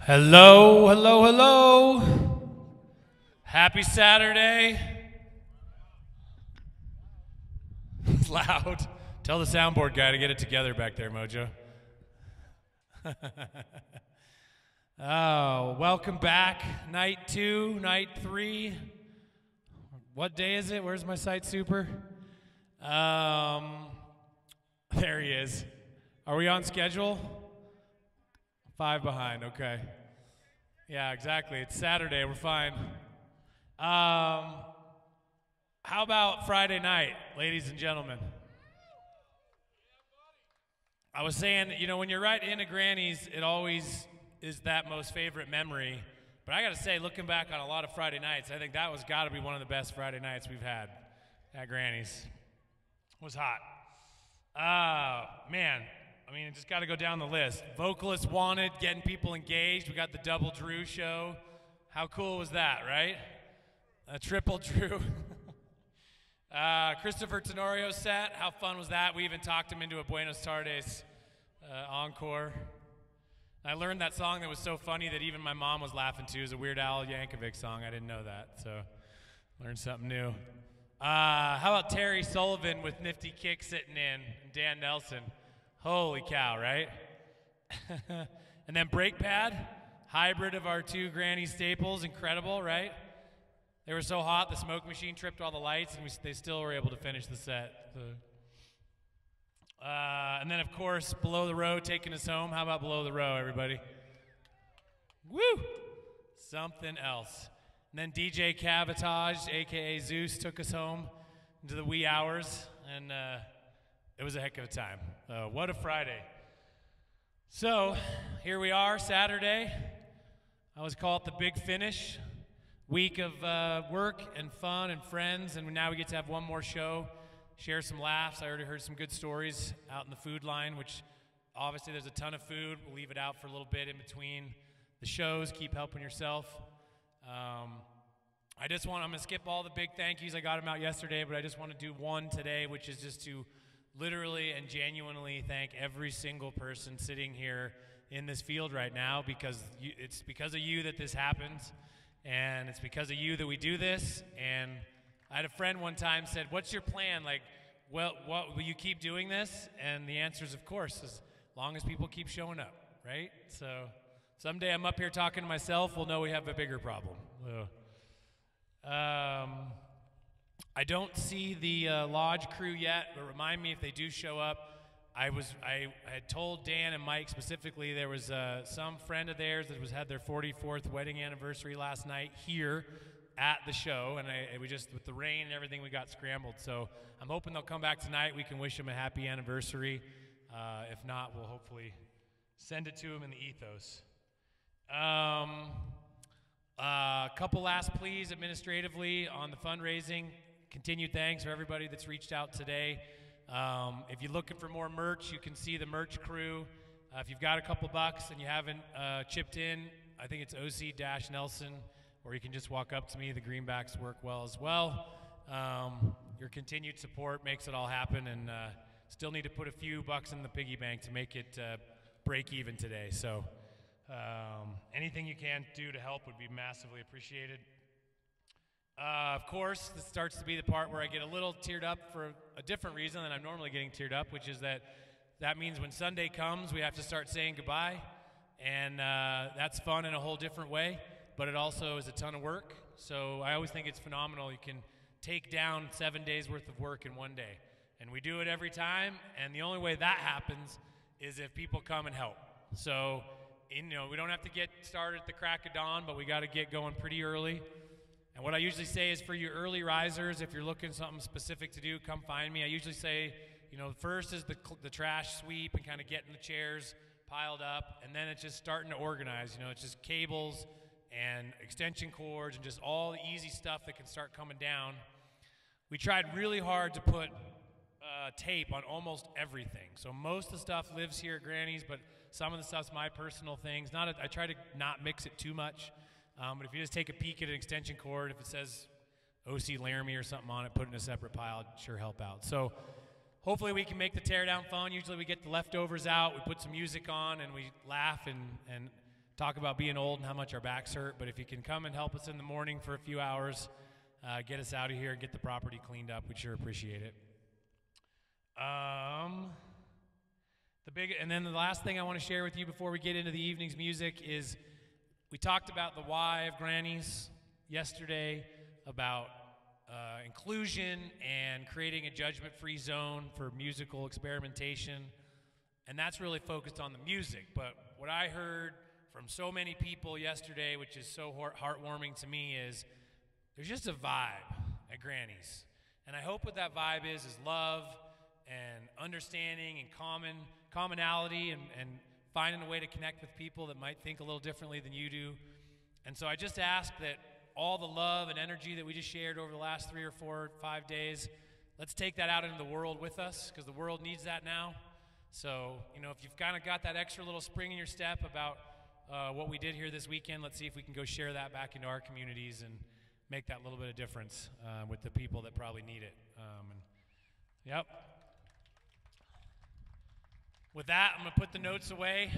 Hello, hello, hello. Happy Saturday. It's loud. Tell the soundboard guy to get it together back there, Mojo. Oh, welcome back. Night 2, night 3. What day is it? Where's my site super? There he is. Are we on schedule? 5 behind, okay. Yeah, exactly. It's Saturday, we're fine. How about Friday night, ladies and gentlemen? I was saying, when you're right into Granny's, it always is that most favorite memory. But I got to say, looking back on a lot of Friday nights, I think that was got to be one of the best Friday nights we've had at Granny's. It was hot. Man, it just got to go down the list. Vocalists wanted, getting people engaged. We got the Double Drew show. How cool was that, right? A triple Drew. Christopher Tenorio's set. How fun was that? We even talked him into a Buenos Tardes encore. I learned that song that was so funny that even my mom was laughing too. It was a Weird Al Yankovic song. I didn't know that, so learned something new. How about Terry Sullivan with Nifty Kick sitting in, and Dan Nelson? Holy cow, right? And then Brake Pad, hybrid of our two Granny staples, incredible, right? They were so hot, the smoke machine tripped all the lights, and they still were able to finish the set. And then, of course, Below the Row taking us home. How about Below the Row, everybody? Woo! Something else. And then DJ Cabotage, a.k.a. Zeus, took us home into the wee hours, and it was a heck of a time. What a Friday. So, here we are, Saturday. I always call it the big finish. Week of work and fun and friends, and now we get to have one more show, share some laughs. I already heard some good stories out in the food line, which obviously there's a ton of food. We'll leave it out for a little bit in between the shows. Keep helping yourself. I'm going to skip all the big thank yous. I got them out yesterday, but I just want to do one today, which is just to literally and genuinely thank every single person sitting here in this field right now, because it's because of you that this happens, and it's because of you that we do this. And I had a friend one time said, "What's your plan? What will you keep doing this?" And the answer is, of course, as long as people keep showing up, right? So someday I'm up here talking to myself, we'll know we have a bigger problem. I don't see the lodge crew yet, but remind me if they do show up. I had told Dan and Mike specifically there was some friend of theirs that had their 44th wedding anniversary last night here at the show, and we just, with the rain and everything, we got scrambled. So I'm hoping they'll come back tonight. We can wish them a happy anniversary. If not, we'll hopefully send it to them in the ethos. A couple last pleas administratively on the fundraising. Continued thanks for everybody that's reached out today. If you're looking for more merch, you can see the merch crew. If you've got a couple bucks and you haven't chipped in, I think it's OC-Nelson, or you can just walk up to me. The greenbacks work well as well. Your continued support makes it all happen, and still need to put a few bucks in the piggy bank to make it break even today. So anything you can do to help would be massively appreciated. Of course, this starts to be the part where I get a little teared up for a different reason than I'm normally getting teared up, which is that means when Sunday comes, we have to start saying goodbye, and that's fun in a whole different way, but it also is a ton of work. So I always think it's phenomenal. You can take down 7 days worth of work in one day, and we do it every time, and the only way that happens is if people come and help. So we don't have to get started at the crack of dawn, but we got to get going pretty early. And what I usually say is, for you early risers, if you're looking for something specific to do, come find me. I usually say, first is the trash sweep and kind of getting the chairs piled up, and then it's just starting to organize. It's just cables and extension cords and just all the easy stuff that can start coming down. We tried really hard to put tape on almost everything. So most of the stuff lives here at Granny's, but some of the stuff's my personal things. I try to not mix it too much. But if you just take a peek at an extension cord, if it says OC Laramie or something on it, put it in a separate pile, it'd sure help out. So hopefully we can make the teardown fun. Usually we get the leftovers out, we put some music on, and we laugh and talk about being old and how much our backs hurt, but if you can come and help us in the morning for a few hours, get us out of here and get the property cleaned up, we'd sure appreciate it. And then the last thing I want to share with you before we get into the evening's music is we talked about the why of Grannies yesterday, about inclusion and creating a judgment-free zone for musical experimentation, and that's really focused on the music. But what I heard from so many people yesterday, which is so heartwarming to me, is there's just a vibe at Grannies. And I hope what that vibe is love and understanding and commonality and finding a way to connect with people that might think a little differently than you do. And so I just ask that all the love and energy that we just shared over the last 3 or 4 or 5 days, let's take that out into the world with us, because the world needs that now. So, if you've kind of got that extra little spring in your step about what we did here this weekend, let's see if we can go share that back into our communities and make that little bit of difference with the people that probably need it. Yep. With that, I'm going to put the notes away.